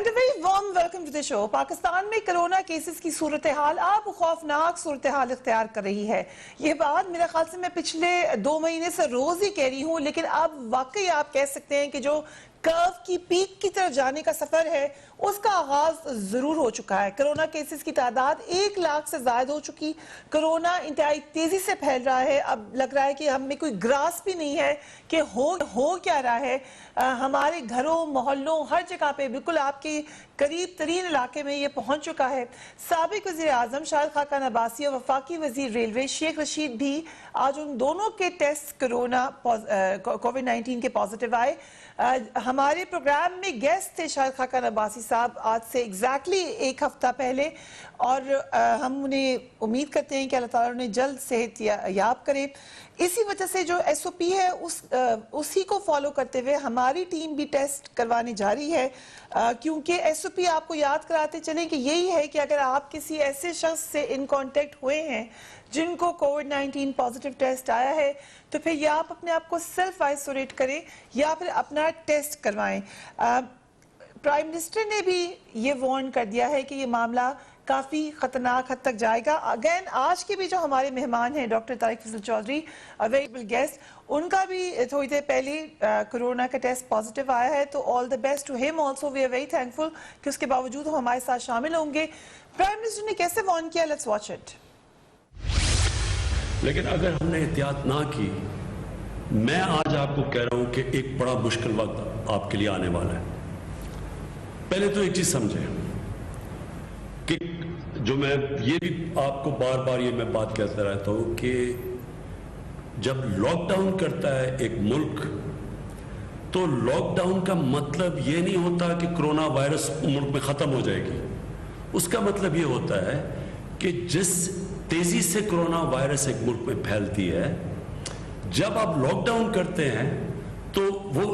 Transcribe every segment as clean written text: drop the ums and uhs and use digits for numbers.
And a very warm welcome to the show. Pakistan में corona cases की सूरत हाल अब खौफनाक सूरत हाल इख्तियार कर रही है। ये बात मेरे ख्याल से मैं पिछले 2 महीने से रोज ही कह रही हूँ, लेकिन अब वाकई आप कह सकते हैं कि जो कर्व की पीक की तरफ जाने का सफर है उसका आगाज जरूर हो चुका है। कोरोना केसेस की तादाद 1 लाख से ज्यादा हो चुकी। कोरोना इंतहाई तेजी से फैल रहा है। अब लग रहा है कि हमें कोई ग्रास भी नहीं है कि हो क्या रहा है। हमारे घरों मोहल्लों हर जगह पे बिल्कुल आपके करीब तरीन इलाके में ये पहुंच चुका है। साबिक वजीर आजम शाहिद खाकान अब्बासी और वफाकी वजीर रेलवे शेख रशीद भी आज उन दोनों के टेस्ट कोरोना कोविड-19 के पॉजिटिव आए। हमारे प्रोग्राम में गेस्ट थे शाहिद खाकान अब्बासी साहब आज से एग्जैक्टली 1 हफ्ता पहले, और हम उन्हें उम्मीद करते हैं कि अल्लाह ताला उन्हें जल्द सेहत याब करे। इसी वजह से जो SOP है उसी को फॉलो करते हुए हमारी टीम भी टेस्ट करवाने जा रही है, क्योंकि SOP आपको याद कराते चलें कि यही है कि अगर आप किसी ऐसे शख्स से इन कांटेक्ट हुए हैं जिनको कोविड-19 पॉजिटिव टेस्ट आया है तो फिर या आप अपने आप को सेल्फ आइसोलेट करें या फिर अपना टेस्ट करवाएं। प्राइम मिनिस्टर ने भी ये वार्न कर दिया है कि ये मामला काफ़ी ख़तरनाक हद तक जाएगा। अगेन आज के भी जो हमारे मेहमान हैं डॉक्टर तारिक फजल चौधरी, अवेलेबल गेस्ट, उनका भी थोड़ी देर पहले कोरोना का टेस्ट पॉजिटिव आया है, तो all the best to him also. We are very thankful कि उसके बावजूद वो हमारे साथ शामिल होंगे। प्राइम मिनिस्टर ने कैसे वार्न किया, लेट्स वॉच इट। लेकिन अगर हमने एहतियात ना की, मैं आज आपको कह रहा हूं कि एक बड़ा मुश्किल वक्त आपके लिए आने वाला है। पहले तो एक चीज समझें कि जो मैं ये भी आपको बार बार ये मैं बात कहता रहता हूं कि जब लॉकडाउन करता है एक मुल्क, तो लॉकडाउन का मतलब ये नहीं होता कि कोरोना वायरस मुल्क में खत्म हो जाएगी। उसका मतलब ये होता है कि जिस तेजी से कोरोना वायरस एक मुल्क में फैलती है, जब आप लॉकडाउन करते हैं तो वो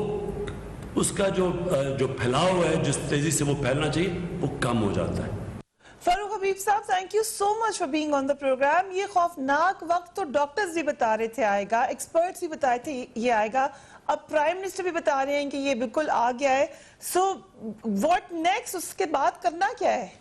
उसका जो फैलाव है, जिस तेजी से वो फैलना चाहिए, वो कम हो जाता है। Farooq Habib sahab, thank you so much for being on the programme. ये खौफनाक वक्त तो डॉक्टर्स भी बता रहे थे आएगा, एक्सपर्ट्स भी बताए थे ये आएगा, अब प्राइम मिनिस्टर भी बता रहे हैं कि ये बिल्कुल आ गया है। सो व्हाट नेक्स्ट, उसके बाद करना क्या है?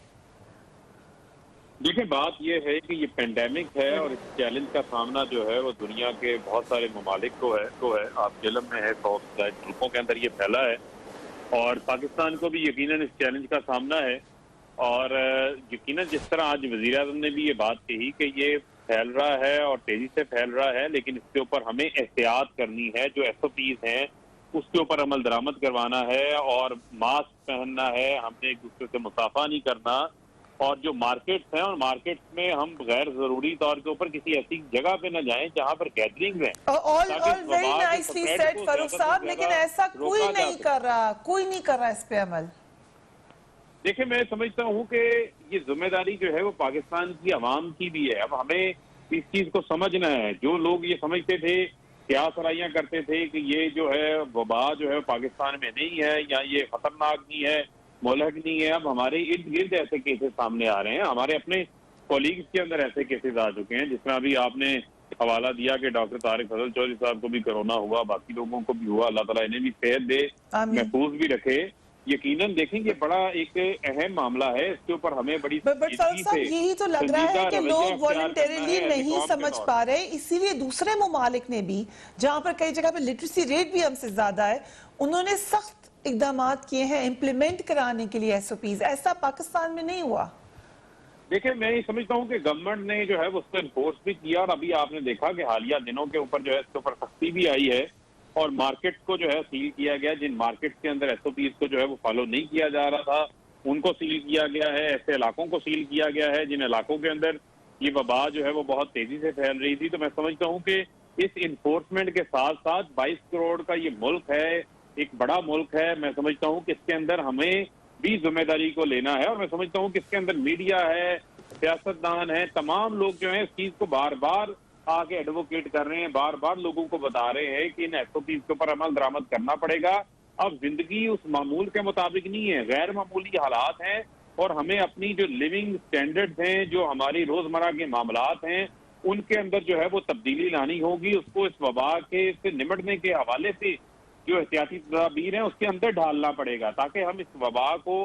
देखिए, बात यह है कि ये पेंडेमिक है और इस चैलेंज का सामना जो है वो दुनिया के बहुत सारे ममालिक को है। आप इलम में है, 100 से ज्यादा मुल्कों के अंदर ये फैला है और पाकिस्तान को भी यकीनन इस चैलेंज का सामना है। और यकीनन जिस तरह आज वज़ीर आज़म ने भी ये बात कही कि ये फैल रहा है और तेजी से फैल रहा है, लेकिन इसके ऊपर हमें एहतियात करनी है। जो SOPs हैं उसके ऊपर अमल दरामद करवाना है और मास्क पहनना है, हमने एक दूसरे से मुसाफा नहीं करना, और जो मार्केट्स हैं और मार्केट्स में हम गैर जरूरी तौर के ऊपर किसी ऐसी जगह पे न जाएं जहां पर गैदरिंग है। All very nicely said Farooq साहब, लेकिन ऐसा कोई नहीं कर रहा इस पे अमल। देखिए, मैं समझता हूं कि ये जिम्मेदारी जो है वो पाकिस्तान की आवाम की भी है। अब हमें इस चीज को समझना है। जो लोग ये समझते थे, क्या सराइयां करते थे कि ये जो है वबा जो है पाकिस्तान में नहीं है या ये खतरनाक नहीं है, मोलक नहीं है, अब हमारे इर्द गिर्द ऐसे केसेस सामने आ रहे हैं। हमारे अपने कोलीग्स के अंदर ऐसे केसेस आ चुके हैं, जिसमें अभी आपने हवाला दिया कि डॉक्टर तारिक फजल चौधरी साहब को भी कोरोना हुआ, बाकी लोगों को भी हुआ। अल्लाह ताला इन्हें भी सेहत दे, महफूज भी रखे। यकीनन देखेंगे बड़ा एक अहम मामला है, इसके ऊपर हमें बड़ी यही तो लग रहा है कि लोग वॉलंटरीली नहीं समझ पा रहे, इसीलिए दूसरे ममालिक ने भी, जहां पर कई जगह पे लिटरेसी रेट भी हमसे ज्यादा है, उन्होंने सख्त इक़दामात किए हैं इम्प्लीमेंट कराने के लिए SOPs। ऐसा पाकिस्तान में नहीं हुआ। देखिए, मैं ये समझता हूँ कि गवर्नमेंट ने जो है वो उसको इन्फोर्स भी किया, और अभी आपने देखा कि हालिया दिनों के ऊपर जो है इसके ऊपर सख्ती भी आई है और मार्केट को जो है सील किया गया। जिन मार्केट के अंदर SOPs को जो है वो फॉलो नहीं किया जा रहा था उनको सील किया गया है। ऐसे इलाकों को सील किया गया है जिन इलाकों के अंदर ये वबा जो है वो बहुत तेजी से फैल रही थी। तो मैं समझता हूँ कि इस इन्फोर्समेंट के साथ साथ 22 करोड़ का ये मुल्क है, एक बड़ा मुल्क है। मैं समझता हूँ कि इसके अंदर हमें भी जिम्मेदारी को लेना है, और मैं समझता हूँ कि इसके अंदर मीडिया है, सियासतदान है, तमाम लोग जो है इस चीज को बार बार आके एडवोकेट कर रहे हैं, बार बार लोगों को बता रहे हैं कि इन SOPs के ऊपर अमल दरामद करना पड़ेगा। अब जिंदगी उस मामूल के मुताबिक नहीं है, गैर मामूली हालात हैं, और हमें अपनी जो लिविंग स्टैंडर्ड्स हैं, जो हमारी रोजमर्रा के मामलात हैं, उनके अंदर जो है वो तब्दीली लानी होगी। उसको इस वबा के से निपटने के हवाले से जो एहतियाती तदाबीर हैं उसके अंदर ढालना पड़ेगा, ताकि हम इस वबा को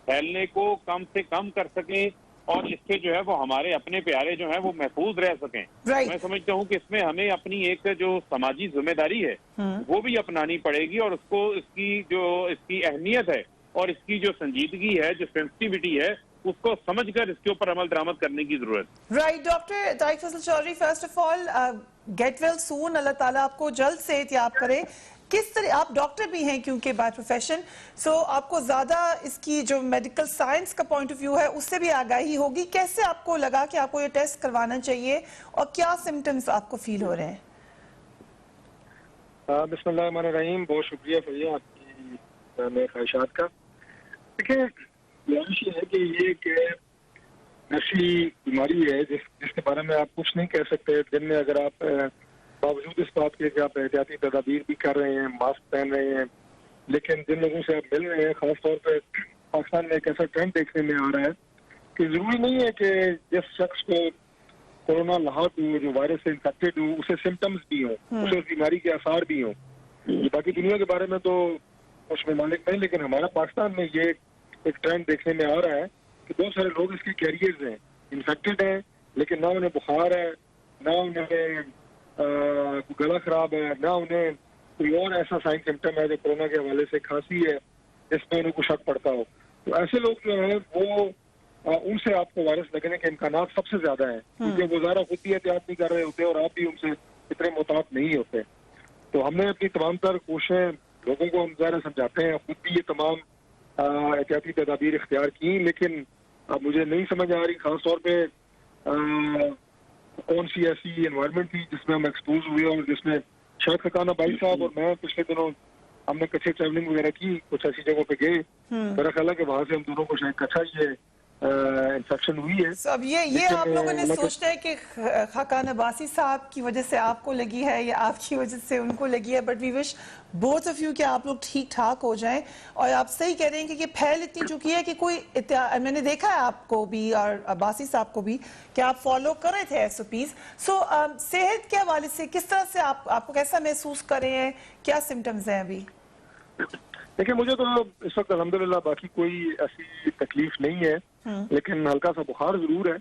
फैलने को कम से कम कर सकें और इससे जो है वो हमारे अपने प्यारे जो है वो महफूज रह सकें। Right. मैं समझता हूँ कि इसमें हमें अपनी एक जो समाजी जिम्मेदारी है वो भी अपनानी पड़ेगी और उसको इसकी अहमियत है और इसकी जो संजीदगी है, जो सेंसिटिविटी है, उसको समझकर इसके ऊपर अमल दरामद करने की जरूरत है। Right doctor Tariq Faisal Chaudhary, first of all get well soon, अल्लाह ताला आपको जल्द सेहतयाब करे। किस तरह, आप डॉक्टर भी हैं क्योंकि बाय प्रोफेशन, सो आपको ज्यादा इसकी जो मेडिकल साइंस का पॉइंट ऑफ व्यू है उससे भी आगाही होगी। कैसे आपको लगा कि आपको ये टेस्ट करवाना चाहिए और क्या सिम्टम्स आपको फील हो रहे हैं? बिस्मिल्लाहिर्रहमानिर्रहीम, बहुत शुक्रिया फरिया आपकी मेरे ख्वाहिशात का। देखिए, ये है कि ये एक ऐसी बीमारी है जिसके बारे में आप कुछ नहीं कह सकते। दिन में अगर आप बावजूद इस बात के कि आप एहतियाती तदाबीर भी कर रहे हैं, मास्क पहन रहे हैं, लेकिन जिन लोगों से आप मिल रहे हैं, खासतौर पर पाकिस्तान में एक ऐसा ट्रेंड देखने में आ रहा है कि जरूरी नहीं है कि जिस शख्स को कोरोना लाहक हो, जो वायरस से इन्फेक्टेड हो, उसे सिम्टम्स भी हों, उसे उस बीमारी के आसार भी हों। बाकी दुनिया के बारे में तो कुछ ममालिक नहीं, लेकिन हमारा पाकिस्तान में ये एक ट्रेंड देखने में आ रहा है कि बहुत सारे लोग इसके कैरियर्स हैं, इन्फेक्टेड हैं, लेकिन ना उन्हें बुखार है, ना उन्हें गला खराब है, ना उन्हें कोई और ऐसा साइन सिम्टम है जो कोरोना के हवाले से खांसी है जिसमें उन्हें कुछ शक पड़ता हो। तो ऐसे लोग जो है वो उनसे आपको वायरस लगने के इम्कान सबसे ज्यादा है, क्योंकि वो ज़ारा खुद भी एहतियात नहीं कर रहे होते और आप भी उनसे इतने मुताबिक नहीं होते। तो हमने अपनी तमाम तर कोशिशें लोगों को हम ज़ारा समझाते हैं, खुद भी ये तमाम एहतियाती तदाबीर इख्तियार की, लेकिन अब मुझे नहीं समझ आ रही खासतौर पे कौन सी ऐसी एनवायरनमेंट थी जिसमें हम एक्सपोज हुए और जिसमें शायद खकाना भाई साहब और मैं पिछले दिनों हमने कच्चे ट्रैवलिंग वगैरह की, कुछ ऐसी जगहों पे गए, मेरा ख्याल है कि वहां से हम दोनों को शायद कच्चा ये इन्फेक्शन हुई है। अब ये आप लोगों ने सोचना है कि खाकान अब्बासी साहब की वजह से आपको लगी है या आपकी वजह से उनको लगी है, but we wish both of you कि आप लोग ठीक ठाक हो जाएं। और आप सही कह रहे हैं कि ये फैल इतनी चुकी है कि कोई मैंने देखा है आपको भी और अब्बासी साहब को भी कि आप फॉलो कर रहे थे SOPs। सो सेहत के हवाले से किस तरह से आपको कैसा महसूस कर रहे हैं, क्या सिम्टम्स हैं अभी? देखिए, मुझे तो इस वक्त अल्हम्दुलिल्लाह बाकी कोई ऐसी तकलीफ नहीं है, लेकिन हल्का सा बुखार जरूर है,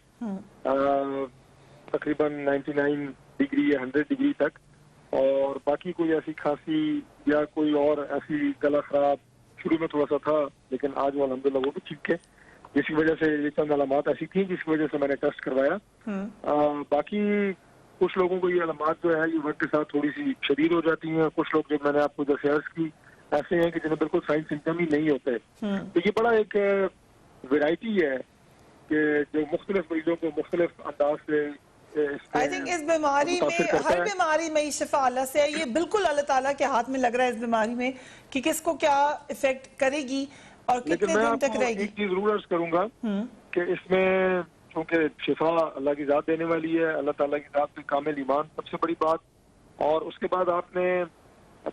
तकरीबन 99 डिग्री या 100 डिग्री तक, और बाकी कोई ऐसी खांसी या कोई और ऐसी गला खराब शुरू में थोड़ा सा था, लेकिन आज वो अल्हम्दुलिल्लाह वो भी ठीक है, जिसकी वजह से ये चंद अलामात ऐसी थी जिसकी वजह से मैंने टेस्ट करवाया। बाकी कुछ लोगों को ये अलामात जो है ये वक्त के साथ थोड़ी सी शदीद हो जाती हैं, कुछ लोग जो मैंने आपको जैसे अर्ज की ऐसे हैं कि जिन्हें बिल्कुल साइन सिम्टम ही नहीं होते। तो ये बड़ा एक वैरायटी है कि जो मुख्तलिफ मरीजों को मुख्तलिफ अंदाज से आई थिंक इस बीमारी में, हर बीमारी में शिफा अल्लाह से है। ये बिल्कुल अल्लाह ताला के हाथ में लग रहा है इस बीमारी में कि किसको क्या इफेक्ट करेगी और कितने दिन तक रहेगी। एक चीज जरूर अर्ज करूंगा कि इसमें क्योंकि शिफा अल्लाह की जात देने वाली है, अल्लाह ताला की जात में कामिल ईमान सबसे बड़ी बात, और उसके बाद आपने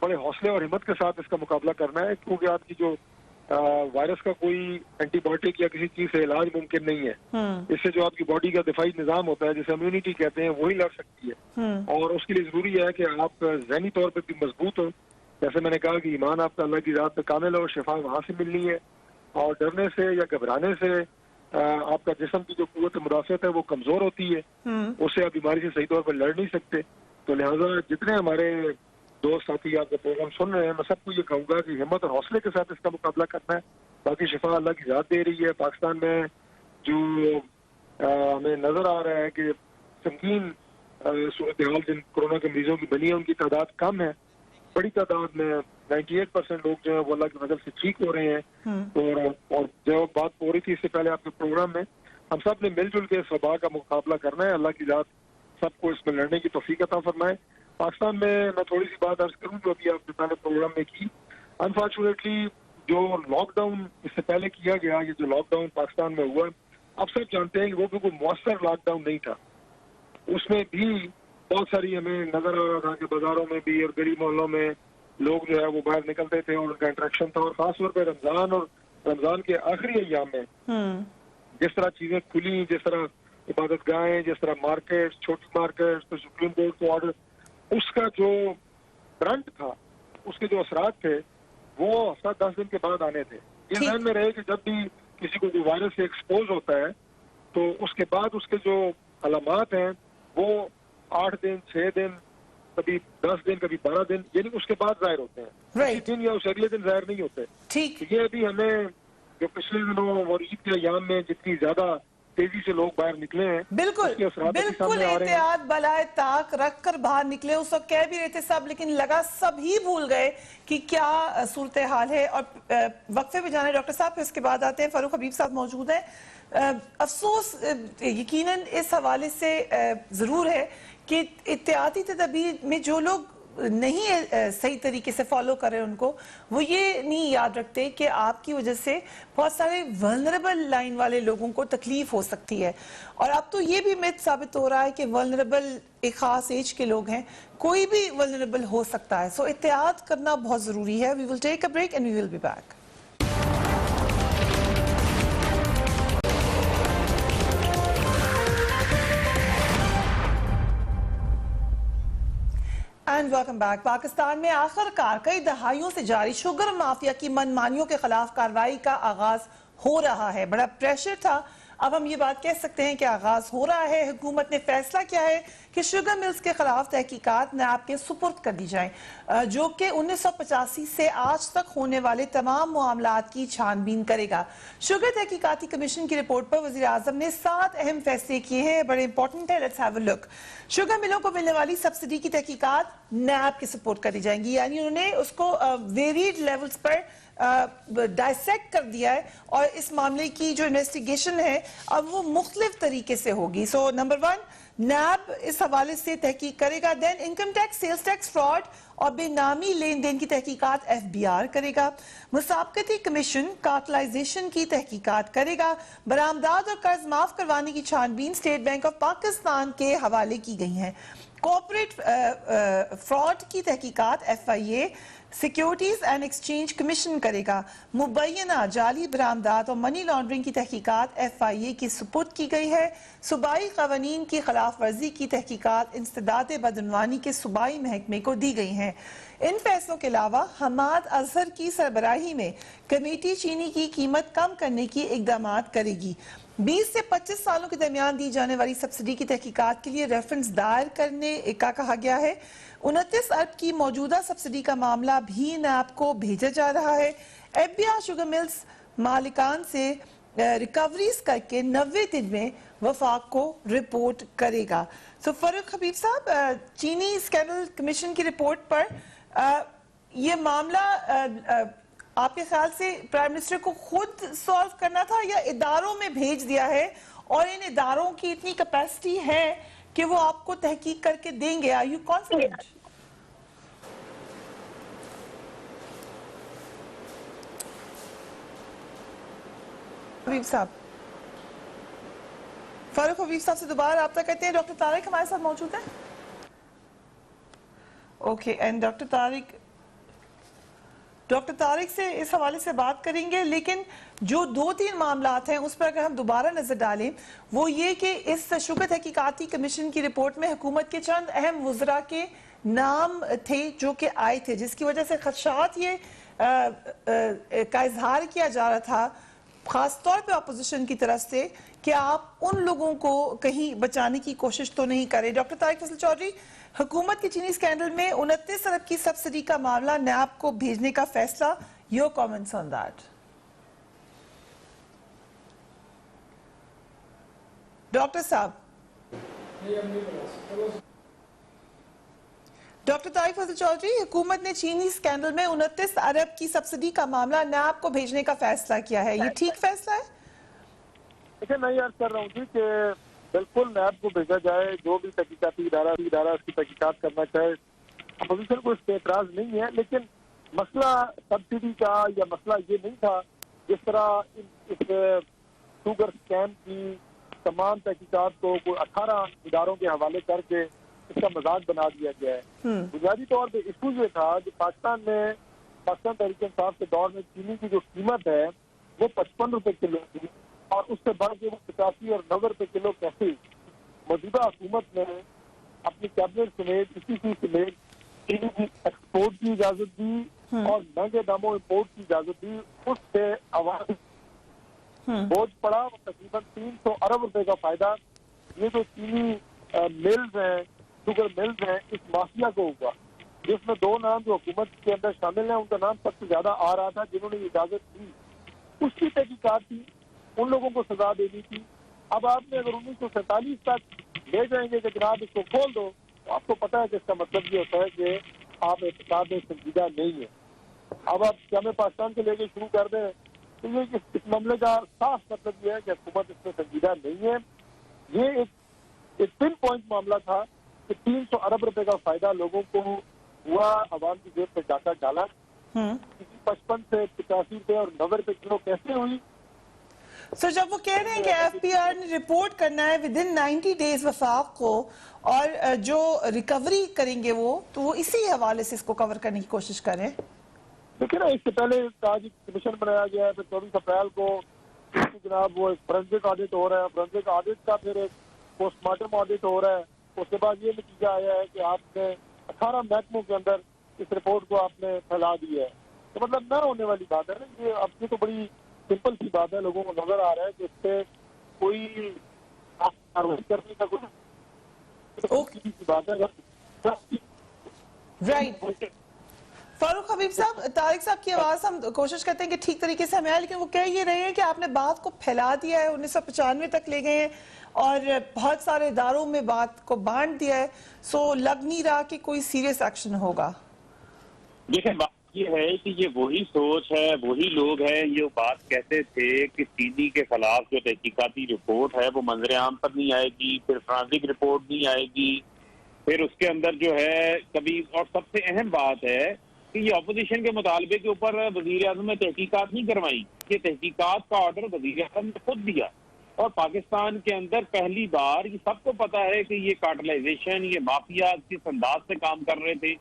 बड़े हौसले और हिम्मत के साथ इसका मुकाबला करना है, क्योंकि आपकी जो वायरस का कोई एंटीबायोटिक या किसी चीज से इलाज मुमकिन नहीं है। इससे जो आपकी बॉडी का दिफाई निजाम होता है, जिसे इम्यूनिटी कहते हैं, वही लड़ सकती है, और उसके लिए जरूरी है कि आप ज़हनी तौर पर भी मजबूत हो। जैसे मैंने कहा कि ईमान आपका अल्लाह की जात में कामिल हो, शिफा वहां से मिलनी है, और डरने से या घबराने से आपका जिस्म की जो कुव्वत मुदाफ़त है वो कमजोर होती है, उससे आप बीमारी से सही तौर पर लड़ नहीं सकते। तो लिहाजा जितने हमारे दोस्त साथी आपका प्रोग्राम सुन रहे हैं, मैं सबको ये कहूंगा कि हिम्मत और हौसले के साथ इसका मुकाबला करना है। बाकी शिफा अल्लाह की जात दे रही है। पाकिस्तान में जो हमें नजर आ रहा है कि संगीन सूरत हाल जिन कोरोना के मरीजों की बनी है उनकी तादाद कम है, बड़ी तादाद में 98% लोग जो है वो अल्लाह की मदद से ठीक हो रहे हैं। और जो बात हो रही थी इससे पहले आपके प्रोग्राम में, हम सब ने मिलजुल के इस वबा का मुकाबला करना है। अल्लाह की जात सबको इसमें लड़ने की तौफीक अता फरमाए। पाकिस्तान में मैं थोड़ी सी बात अर्ज करूं जो अभी आपने पहले प्रोग्राम में की, अनफॉर्चुनेटली जो लॉकडाउन इससे पहले किया गया, ये जो लॉकडाउन पाकिस्तान में हुआ, आप सब जानते हैं कि वो बिल्कुल मौसर लॉकडाउन नहीं था। उसमें भी बहुत सारी हमें नजर आ रहा था कि बाजारों में भी और गली मोहल्लों में लोग जो है वो बाहर निकलते थे और उनका इंटरेक्शन था, और खासतौर पर रमजान और रमजान के आखिरी अय्याम में जिस तरह चीजें खुली, जिस तरह इबादत गाहें, जिस तरह मार्केट, छोटी मार्केट, तो सुप्रीम कोर्ट को ऑर्डर, उसका जो फ्रंट था, उसके जो असरात थे वो हफ्ता 10 दिन के बाद आने थे। ये ध्यान में रहे कि जब भी किसी को जो वायरस से एक्सपोज होता है तो उसके बाद उसके जो अलामात हैं वो 8 दिन, 6 दिन, कभी 10 दिन, कभी 12 दिन, यानी उसके बाद जाहिर होते हैं। Right. उसी दिन या उस अगले दिन जाहिर नहीं होते। ठीक। तो ये अभी हमें जो पिछले दिनों और ईद के अयाम में जितनी ज्यादा तेजी से लोग बाहर निकले हैं, बिल्कुल उसके असरात अभी बिल्कुल सामने आ रहे हैं। एहतियात बलाए ताक रख कर बाहर निकले, उस वक्त कह भी रहे थे सब, लेकिन लगा सभी भूल गए कि क्या सूरत हाल है। और वक्फे पे जाने डॉक्टर साहब, फिर उसके बाद आते हैं, फारूक हबीब साहब मौजूद हैं। अफसोस यकीनन इस हवाले से जरूर है कि एहतियाती तदबीर में जो लोग नहीं सही तरीके से फॉलो कर रहे हैं उनको, वो ये नहीं याद रखते कि आपकी वजह से बहुत सारे वल्नरेबल लाइन वाले लोगों को तकलीफ हो सकती है। और अब तो ये भी मिथ साबित हो रहा है कि वल्नरेबल एक खास एज के लोग हैं, कोई भी वल्नरेबल हो सकता है। सो एहतियात करना बहुत जरूरी है। We will take a break and we will be back. And welcome back. Pakistan में आखिरकार कई दहाइयों से जारी शुगर माफिया की मनमानियों के खिलाफ कार्रवाई का आगाज हो रहा है। बड़ा प्रेशर था, अब हम ये बात कह सकते हैं कि आगाज हो रहा है। हुकूमत ने फैसला किया है कि शुगर मिल्स के खिलाफ तहकीकात नैब के सुपुर्द कर दी जाए, जो कि 1985 से आज तक होने वाले तमाम मामलात की छानबीन करेगा। शुगर तहकीकाती कमीशन की रिपोर्ट पर वज़ीर आज़म ने 7 अहम फैसले किए हैं, बड़े इंपॉर्टेंट है। Let's have a look. Sugar मिलों को मिलने वाली सब्सिडी की तहकीकात नैब के सपोर्ट कर दी जाएंगी, यानी उन्होंने उसको वेरिड लेवल्स पर डायसेक्ट कर दिया है और इस मामले की जो इन्वेस्टिगेशन है अब वो मुख्तलिफ तरीके से होगी। सो नंबर 1, नैब इस हवाले से तहकीक करेगा। Then income tax, sales tax fraud और बेनामी लेन देन की तहकीकात FBI करेगा। मुसाबकती कमीशन कार्टलाइजेशन की तहकीकात करेगा। बरामदात और कर्ज माफ करवाने की छानबीन स्टेट बैंक ऑफ पाकिस्तान के हवाले की गई है। कॉर्पोरेट फ्रॉड की तहकीकात FIA securities and exchange commission करेगा। मुबैना जाली बरामदात और मनी लॉन्ड्रिंग की तहकीकात FIA की सुपुर्द की गई है। सूबाई कवानीन की खिलाफ वर्जी की तहकीकात इंसदाद बदनवानी के सूबाई महकमे को दी गई हैं। इन फैसलों के अलावा हमाद अजहर की सरबराही में कमेटी चीनी की कीमत कम करने की इकदाम करेगी। 20 से 25 सालों के दरमियान दी जाने वाली सब्सिडी की तहकीकात के लिए रेफरेंस दायर करने का कहा गया है। 29 अरब की मौजूदा सब्सिडी का मामला भी नैब को भेजा जा रहा है। FBI शुगर मिल्स मालिकान से रिकवरीज करके 90 दिन में वफाक को रिपोर्ट करेगा। सो फारूक हबीब साहब, चीनी स्कैंडल कमीशन की रिपोर्ट पर ये मामला आपके ख्याल से प्राइम मिनिस्टर को खुद सॉल्व करना था या इदारों में भेज दिया है, और इन इदारों की इतनी कैपेसिटी है कि वो आपको तहकीक करके देंगे? Are you confident? हबीब साहब, फारूक हबीब साहब से दोबारा रब्ता करते हैं। डॉक्टर तारिक हमारे साथ मौजूद है। ओके, एंड डॉक्टर तारिक से इस हवाले से बात करेंगे, लेकिन जो 2-3 मामलात हैं उस पर अगर हम दोबारा नजर डालें, वो ये कि इस शुगर तहकीकाती कमीशन की रिपोर्ट में हुकूमत के चंद अहम वज़रा के नाम थे जो कि आए थे, जिसकी वजह से खदशात ये का इजहार किया जा रहा था खासतौर पे अपोजिशन की तरफ से कि आप उन लोगों को कहीं बचाने की कोशिश तो नहीं करें। डॉक्टर तारिक फजल चौधरी, हुकूमत के चीनी स्कैंडल में 29 अरब की सब्सिडी का मामला नैब को भेजने का फैसला, your comments on that? Doctor साहब, डॉक्टर तारिक फजल चौधरी, हुकूमत ने चीनी स्कैंडल में 29 अरब की सब्सिडी का मामला नैब को भेजने का फैसला किया है, ये ठीक फैसला है? देखिए, मैं ये अर्ज कर रहा हूँ जी कि बिल्कुल नैब को भेजा जाए। जो भी तहकीकाती इदारा उसकी तहकीकात करना चाहे, अपोजिशन को इस पर एतराज नहीं है, लेकिन मसला सब्सिडी का या मसला ये नहीं था जिस तरह इस शुगर स्कैम की तमाम तहकीकात को 18 इदारों के हवाले करके इसका मजाक बना दिया गया है। बुनियादी तौर पर इशू ये था कि पाकिस्तान तहरीक इंसाफ के दौर में चीनी की जो कीमत है वो 55 रुपए किलो थी, और उससे बढ़ के वो 85 और 90 रुपए किलो कैसे मौजूदा हुकूमत ने अपनी कैबिनेट समेत इसी समेत चीनी की एक्सपोर्ट की इजाजत दी और महंगे दामों इम्पोर्ट की इजाजत दी। उससे आवाम बोझ पड़ा वो तकरीबन 300 अरब रुपए का फायदा ये जो चीनी मिल्स हैं, शुगर मिल्स हैं, इस माफिया को हुआ, जिसमें 2 नाम जो हुकूमत के अंदर शामिल हैं उनका नाम सबसे ज्यादा आ रहा था जिन्होंने इजाजत दी, उसकी तहकीकात थी, उन लोगों को सजा देनी थी। अब आपने अगर 1947 तक ले जाएंगे कि जनाब इसको खोल दो, तो आपको पता है कि इसका मतलब ये होता है कि आप एहतिकाब में संजीदा नहीं है। अब आप जामे पाकिस्तान से लेके शुरू कर दें तो ये इस मामले का साफ मतलब ये है कि हुकूमत इसमें संजीदा नहीं है। ये एक पिन पॉइंट मामला था कि 300 अरब रुपए का फायदा लोगों को हुआ, आवाम की जेब पे डाका डाला, 55 से 85 रुपए और 90 रुपए किलो कैसे हुई। सर जब वो कह रहे हैं कि एफपीआर ने रिपोर्ट करना है विद इन 90 डेज वफाक को और जो रिकवरी करेंगे वो, तो वो इसी हवाले से इसको कवर करने की कोशिश करें। देखिए ना, इससे पहले आज कमीशन बनाया गया है, फिर 24 अप्रैल को जनाब वो फोरेंसिक ऑडिट हो रहा है, फोरेंसिक ऑडिट का फिर एक पोस्टमार्टम ऑडिट हो रहा है, उसके बाद ये नतीजा आया है कि आपने 18 महकमों के अंदर इस रिपोर्ट को आपने फैला दिया है। तो मतलब न होने वाली बात है ना, ये अब तो बड़ी सिंपल सी बात है, लोगों को नजर आ रहा है कि इससे कोई कार्रवाई करने का कोई बात है। राइट फारूक हबीब साहब, तारिक साहब की आवाज हम कोशिश करते हैं कि ठीक तरीके से हमें आए, लेकिन वो कह ये रहे हैं कि आपने बात को फैला दिया है, 1995 तक ले गए हैं और बहुत सारे इदारों में बात को बांट दिया है, सो लग नहीं रहा कि कोई सीरियस एक्शन होगा। देखिए बात ये है कि ये वही सोच है, वही लोग हैं ये बात कहते थे कि चीनी के खिलाफ जो तहकीकाती रिपोर्ट है वो मंजर आम पर नहीं आएगी, फिर फ्रांसिक रिपोर्ट नहीं आएगी, फिर उसके अंदर जो है कभी, और सबसे अहम बात है कि ये अपोजिशन के मुतालबे के ऊपर वजीर आजम ने तहकीकात नहीं करवाई, ये तहकीकात का ऑर्डर वजीर आजम ने खुद दिया। और पाकिस्तान के अंदर पहली बार, ये सबको पता है कि ये कार्टलाइजेशन, ये माफिया किस अंदाज से काम कर रहे थे,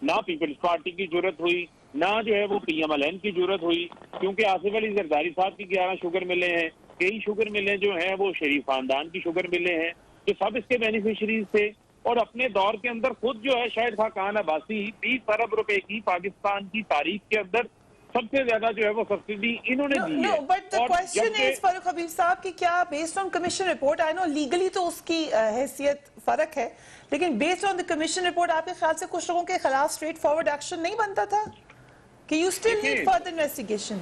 ना पीपल्स पार्टी की जरूरत हुई, ना जो है वो PMLN की जरूरत हुई, क्योंकि आसिफ अली जरदारी साहब की 11 शुगर मिले हैं, कई शुगर मिले जो हैं वो शरीफ खानदान की शुगर मिले हैं, जो सब इसके बेनिफिशरीज थे। और अपने दौर के अंदर खुद जो है शाहिद खान अब्बासी 20 अरब रुपए की पाकिस्तान की तारीख के अंदर सबसे ज्यादा जो है वो सब्सिडी इन्होंने दी है। But the question is Farooq Habib साहब कि क्या based on commission report, I know legally तो उसकी हैसियत फर्क है, लेकिन based on the commission report आपके ख्याल से कुछ लोगों के खिलाफ स्ट्रेट फॉरवर्ड एक्शन नहीं बनता था कि you still need further investigation?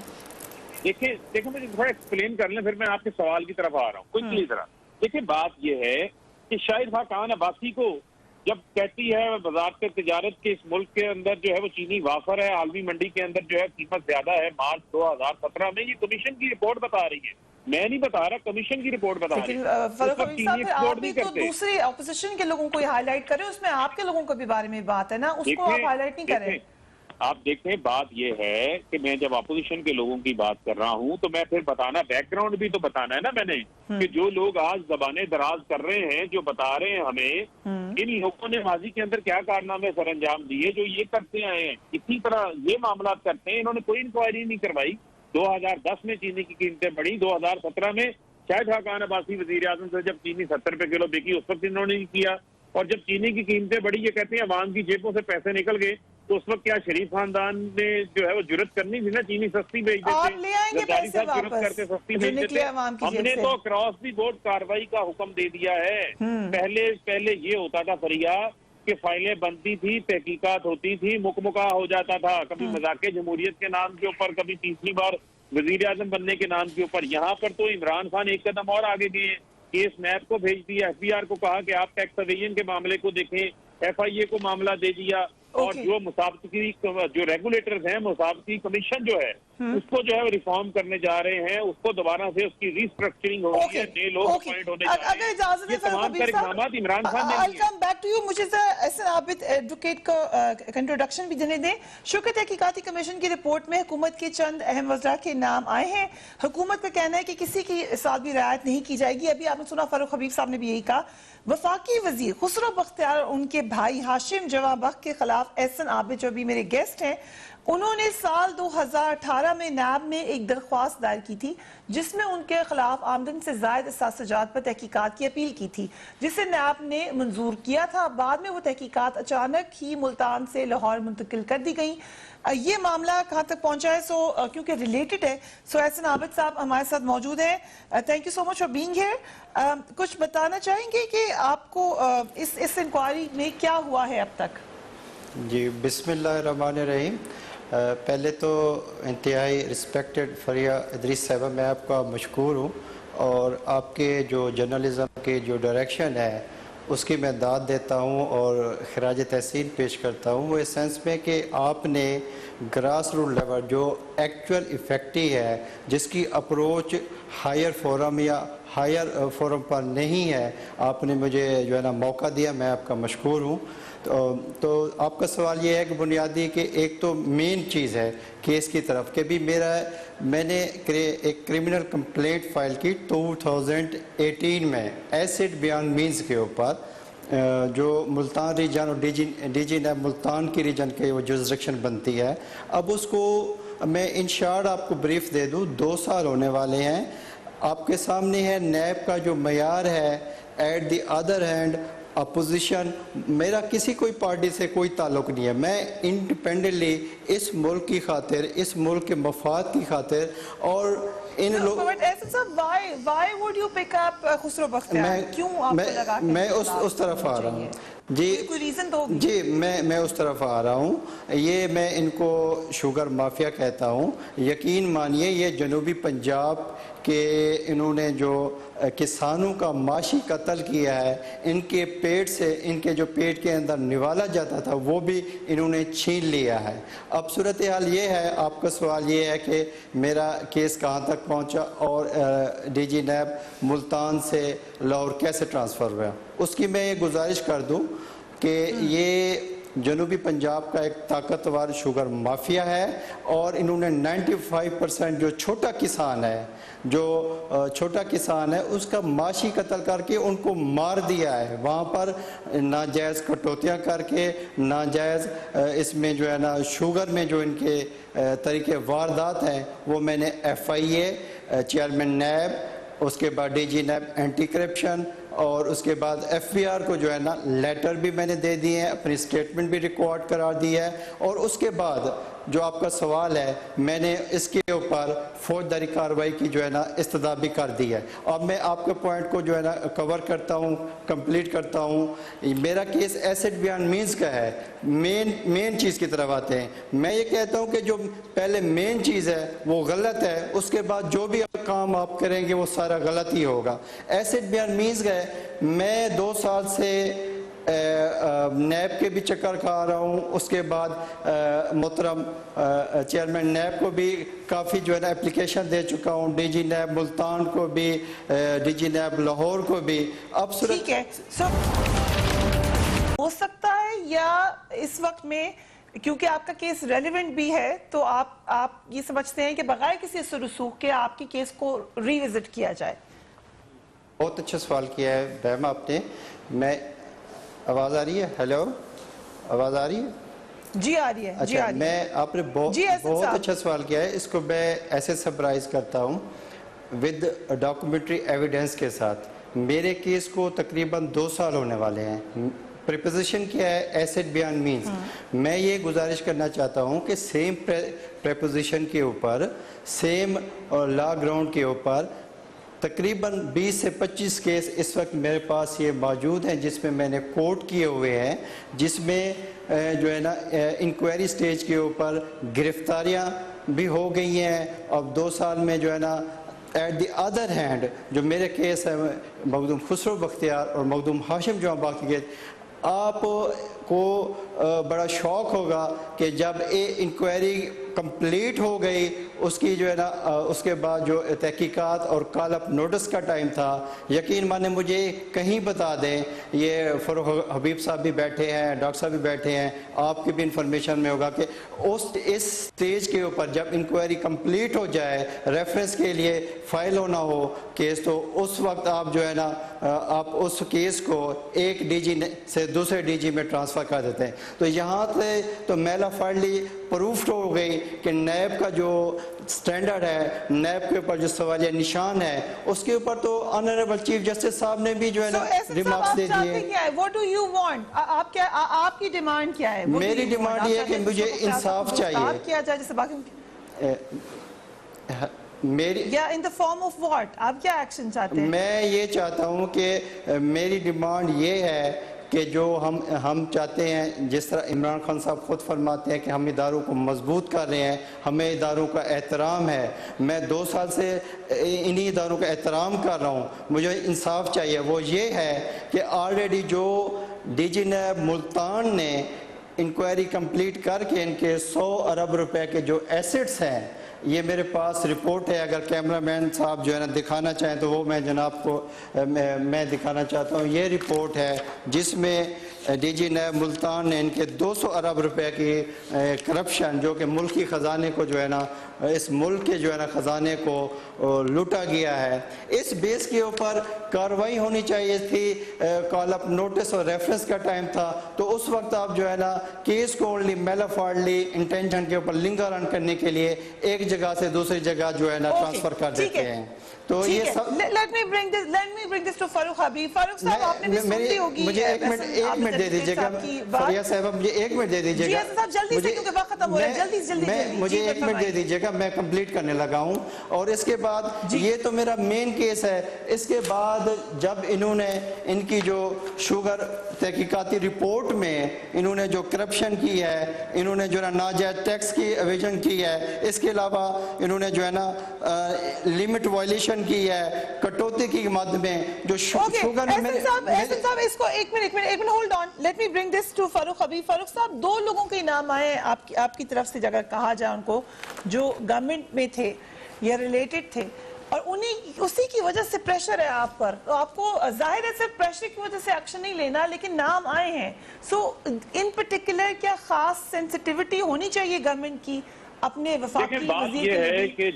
देखिए मुझे थोड़ा एक्सप्लेन कर लें, फिर मैं आपके सवाल की तरफ आ रहा हूँ क्विकली जरा। देखिए बात यह है कि शाहिद खान अब्बासी को जब कहती है वजारत तिजारत के इस मुल्क के अंदर जो है वो चीनी वाफर है, आलमी मंडी के अंदर जो है कीमत ज्यादा है, मार्च 2017 में, ये कमीशन की रिपोर्ट बता रही है, मैं नहीं बता रहा, कमीशन की रिपोर्ट बता रही है। आप भी तो दूसरे ऑपोजिशन के लोगों को हाईलाइट करें, उसमें आपके लोगों को भी बारे में बात है ना, उसको आप हाईलाइट नहीं करें। आप देखें बात यह है कि मैं जब अपोजिशन के लोगों की बात कर रहा हूं तो मैं फिर बताना, बैकग्राउंड भी तो बताना है ना मैंने, कि जो लोग आज जबाने दराज कर रहे हैं, जो बता रहे हैं हमें इन लोगों ने माजी के अंदर क्या कारनामे सर अंजाम दिए जो ये करते आए हैं, इसी तरह ये मामला करते हैं। इन्होंने कोई इंक्वायरी नहीं करवाई। 2010 में चीनी की कीमतें बढ़ी, 2017 में शाहिद खान अब्बासी वजीर आजम से जब चीनी 70 रुपए किलो बिकी उस वक्त इन्होंने नहीं किया, और जब चीनी की कीमतें बढ़ी ये कहते हैं अवाम की जेबों से पैसे निकल गए, तो उस वक्त क्या शरीफ खानदान ने जो है वो जुर्रत करनी थी ना, चीनी सस्ती बेच देते, जुर्रत करते सस्ती बेच देते। हमने तो क्रॉस दी बोर्ड कार्रवाई का हुक्म दे दिया है। पहले ये होता था फरिया कि फाइलें बनती थी, तहकीकात होती थी, मुकमुका हो जाता था, कभी मजाक जमहूरियत के नाम के ऊपर, कभी तीसरी बार वजीर आजम बनने के नाम के ऊपर। यहाँ पर तो इमरान खान एक कदम और आगे गए, केस नैब को भेज दिया, FBR को कहा कि आप टैक्स एवेजन के मामले को देखें, FIA को मामला दे दिया, और जो मुसाबकी जो रेगुलेटर्स हैं, मुसाबकी कमीशन जो है उसको जो है रिफॉर्म करने जा रहे हैं, उसको दोबारा से उसकी रिस्ट्रक्चरिंग हो रही है, नए लोग अपॉइंट होने जा रहे हैं। अगर इजाजत है तमाम इकदाम इमरान खान ने किए। कम बैक टू यू, मुझे एहसन आबिद एडवोकेट को इंट्रोडक्शन भी देने दें। शुक्र तहकीकाती कमीशन की रिपोर्ट में हुकूमत के चंद अहम वज़रा के नाम आए हैं। हुकूमत का कहना है कि किसी की साथ भी रियायत नहीं की जाएगी। अभी आपने सुना फारूक हबीब साहब ने भी यही कहा। वफाकी वजीर खुसरो बख्तियार और उनके भाई हाशिम जवां बख्त के खिलाफ एहसन आबिद जो भी मेरे गेस्ट हैं उन्होंने साल 2018 में नैब में एक दरख्वास्त दायर की थी जिसमें उनके खिलाफ आमदन से जायद असासजात पर तहकीकात की अपील की थी, जिसे नैब ने मंजूर किया था। बाद में वो तहकीकात अचानक ही मुल्तान से लाहौर मुंतकिल कर दी गई। ये मामला कहाँ तक पहुंचा है, क्योंकि रिलेटेड है, सो एहसन आबिद साहब हमारे साथ मौजूद हैं। Thank you so much for being here. कुछ बताना चाहेंगे कि आपको इस इंक्वायरी में क्या हुआ है अब तक? जी, बिस्मिल्लाहिर्रहमानिर्रहीम। पहले तो इंतहाई रिस्पेक्टेड फरिया इदरीस साहबा, मैं आपका मशकूर हूँ और आपके जो जर्नलिज़म के जो डायरेक्शन है उसकी मैं दाद देता हूँ और खराज तहसीन पेश करता हूँ। वो इस सेंस में कि आपने ग्रास रूट लेवल जो एक्चुअल इफेक्टिव है, जिसकी अप्रोच हायर फोरम या हायर फोरम पर नहीं है, आपने मुझे जो है ना मौका दिया, मैं आपका मशकूर हूँ। तो आपका सवाल ये है कि बुनियादी कि एक तो मेन चीज़ है केस की तरफ के भी मैंने एक क्रिमिनल कंप्लेंट फाइल की 2018 में एसिड बयान मीन्स के ऊपर, जो मुल्तान रीजन और डीजी नैब मुल्तान की रीजन के वो जुरिसडिक्शन बनती है। अब उसको मैं इन शॉर्ट आपको ब्रीफ दे दूँ, 2 साल होने वाले हैं। आपके सामने है नैब का जो मयार है। At the other hand opposition, मेरा किसी कोई पार्टी से कोई ताल्लुक नहीं है। मैं इंडिपेंडेंटली इस मुल्क की खातिर, इस मुल्क के मफाद की खातिर और इन लोग मैं उस तरफ आ रहा हूँ जी। कोई रीजन तो जी, मैं उस तरफ आ रहा हूँ। ये मैं इनको शुगर माफिया कहता हूँ। यकीन मानिए ये जनूबी पंजाब के इन्होंने जो किसानों का माशी कत्ल किया है, इनके पेट से, इनके जो पेट के अंदर निवाला जाता था वो भी इन्होंने छीन लिया है। अब सूरत हाल ये है, आपका सवाल ये है कि मेरा केस कहाँ तक पहुँचा और डीजी नैब मुल्तान से लाहौर कैसे ट्रांसफ़र हुआ। उसकी मैं ये गुजारिश कर दूँ कि ये जनूबी पंजाब का एक ताकतवर शुगर माफिया है और इन्होंने 95% जो छोटा किसान है उसका माशी कत्ल करके उनको मार दिया है। वहाँ पर नाजायज़ कटौतियाँ करके, नाजायज़ इसमें जो है ना शुगर में जो इनके तरीके वारदात हैं वो मैंने FIA, चेयरमैन नैब, उसके बाद डीजी नैब एंटी करप्शन और उसके बाद FBR को जो है ना लेटर भी मैंने दे दिए हैं, अपनी स्टेटमेंट भी रिकॉर्ड करा दी है। और उसके बाद जो आपका सवाल है, मैंने इसके ऊपर फौजदारी कार्रवाई की जो है ना इस्तदा भी कर दी है। अब मैं आपके पॉइंट को जो है ना कवर करता हूँ, कंप्लीट करता हूँ। मेरा केस एसिड बयान मीन्स का है। मेन चीज़ की तरफ आते हैं। मैं ये कहता हूँ कि जो पहले मेन चीज़ है वो गलत है, उसके बाद जो भी काम आप करेंगे वो सारा गलत ही होगा। एसिड बयान मीन्स का है। मैं 2 साल से नैब के भी चक्कर खा रहा हूँ। उसके बाद मोहतरम चेयरमैन नैब को भी काफ़ी जो है ना एप्लीकेशन दे चुका हूँ, डीजी नैब मुल्तान को भी, डीजी नैब लाहौर को भी। अब ठीक है, हो सकता है या इस वक्त में क्योंकि आपका केस रेलेवेंट भी है तो आप ये समझते हैं कि बगैर किसी रसूख के आपके केस को रिविजिट किया जाए? बहुत अच्छा सवाल किया है बहम आपने। मैं आवाज़ आ रही है? हेलो, आवाज़ आ रही है? जी आ रही है। अच्छा, जी आ रही मैं आपने बहुत अच्छा सवाल किया है। इसको मैं ऐसे सरप्राइज करता हूँ विद डॉक्यूमेंट्री एविडेंस के साथ। मेरे केस को तकरीबन 2 साल होने वाले हैं। प्रीपोजिशन क्या है? एसिड बयान मीन्स। मैं ये गुजारिश करना चाहता हूँ कि सेम प्रीपोजिशन के ऊपर, सेम लॉ ग्राउंड के ऊपर तकरीबन 20 से 25 केस इस वक्त मेरे पास ये मौजूद हैं जिसमें मैंने कोर्ट किए हुए हैं, जिसमें जो है ना इंक्वायरी स्टेज के ऊपर गिरफ्तारियां भी हो गई हैं। अब 2 साल में जो है ना एट द अदर हैंड जो मेरे केस है मखदूम खुसरो बख्तियार और मखदूम हाशिम जो बाकी के, आपको बड़ा शौक़ होगा कि जब ये इंक्वायरी कंप्लीट हो गई उसकी जो है ना उसके बाद जो तहकीकात और कॉल अप नोटिस का टाइम था, यकीन माने मुझे कहीं बता दें, ये फरूख हबीब साहब भी बैठे हैं, डॉक्टर साहब भी बैठे हैं, आपकी भी इंफॉर्मेशन में होगा कि इस स्टेज के ऊपर जब इंक्वायरी कंप्लीट हो जाए, रेफरेंस के लिए फाइल होना हो केस, तो उस वक्त आप जो है ना आप उस केस को एक डीजी से दूसरे डीजी में ट्रांसफ़र कर देते हैं। तो यहाँ से तो मेला फाइनली प्रूफ हो गई कि नैब का जो स्टैंडर्ड है, नैब के ऊपर जो सवालिया निशान है, उसके ऊपर तो ऑनरेबल चीफ जस्टिस साहब ने भी जो है ना रिमार्क्स दे दिए। What do you want? आप क्या आपकी डिमांड क्या है? मेरी डिमांड ये है कि मुझे इंसाफ चाहिए। आप क्या जज जैसे बाकी मेरी या in the form of what, आप क्या एक्शन चाहते हैं? मैं ये चाहता हूँ कि मेरी डिमांड ये है कि जो हम चाहते हैं, जिस तरह इमरान खान साहब खुद फरमाते हैं कि हम इदारों को मजबूत कर रहे हैं, हमें इदारों का एहतराम है, मैं 2 साल से इन्हीं इदारों का एहतराम कर रहा हूँ, मुझे इंसाफ चाहिए। वो ये है कि ऑलरेडी जो डीजी नैब मुल्तान ने इंक्वायरी कंप्लीट करके इनके 100 अरब रुपए के जो एसेट्स हैं, ये मेरे पास रिपोर्ट है, अगर कैमरामैन साहब जो है ना दिखाना चाहें तो वो मैं जनाब को मैं दिखाना चाहता हूँ। ये रिपोर्ट है जिसमें डीजी नैब मुल्तान ने इनके 200 अरब रुपए की करप्शन, जो कि मुल्की ख़जाने को जो है ना, इस मुल्क के जो है ना ख़जाने को लूटा गया है, इस बेस के ऊपर कार्रवाई होनी चाहिए थी। कॉल अप नोटिस और रेफरेंस का टाइम था, तो उस वक्त आप जो है ना केस को ओनली मेलाफार्डली इंटेंशन के ऊपर लिंगर रन करने के लिए एक जगह से दूसरी जगह जो है ना ट्रांसफर कर देते हैं। तो ये सब let me bring this to Farooq Habib. Farooq साहब, आपने भी सुनी होगी। मुझे एक मिनट दे दीजिएगा फरिया साहब, मुझे 1 मिनट दे दीजिएगा जल्दी से, क्योंकि वक्त खत्म हो रहा है। जल्दी मुझे 1 मिनट दे दीजिएगा, मैं कंप्लीट करने लगा हूं। और इसके बाद ये तो मेरा मेन केस है। इसके बाद जब इन्होंने इनकी जो शुगर तहकीकाती रिपोर्ट में इन्होंने जो करप्शन की है, इन्होंने जो है नाजायज टैक्स की एविजन की है, इसके अलावा इन्होंने जो है ना लिमिट वायलेशन की है, कटौती की मद में जो शुगर साहब इसको एक minute hold on, let me bring this to Farooq Habib. Farooq साहब, 2 लोगों के नाम आए आपकी तरफ से, अगर कहा जाए उनको, जो गवर्नमेंट में थे या रिलेटेड थे, और उसी की वजह से प्रेशर है आप पर, तो आपको जाहिर है सिर्फ प्रेशर की वजह से एक्शन नहीं लेना, लेकिन नाम आए हैं। सो इन पर्टिकुलर क्या खास सेंसिटिविटी होनी चाहिए गवर्नमेंट की अपने वफाकी वजीर के लिए? कि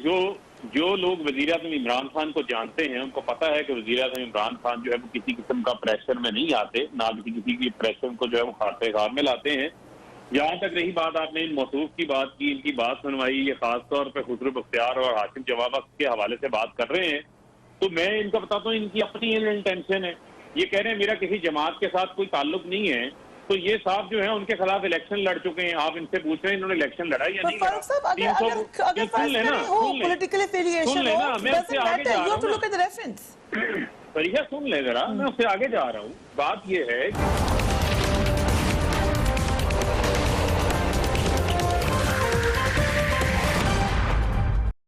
जो लोग वजीर आज़म इमरान खान को जानते हैं, उनको पता है कि वजीर आज़म इमरान खान जो है वो किसी किस्म का प्रेशर में नहीं आते, ना किसी की प्रेशर को जो है वो खाते खार में लाते हैं। जहाँ तक रही बात, आपने इन मौसूफ की बात की, इनकी बात सुनवाई, ये खासतौर पर खुसरो बख्तियार और हाशिम जवाब के हवाले से बात कर रहे हैं, तो मैं इनका बताता हूँ, इनकी अपनी इंटेंशन है। ये कह रहे हैं मेरा किसी जमात के साथ कोई ताल्लुक नहीं है, तो ये साहब जो है उनके खिलाफ इलेक्शन लड़ चुके हैं। आप इनसे पूछ रहे हैं इन्होंने इलेक्शन लड़ा या नहीं लड़ा? सुन लेना, मैं उससे आगे जा रहा हूँ, सुन ले जरा, मैं उससे आगे जा रहा हूँ। बात ये है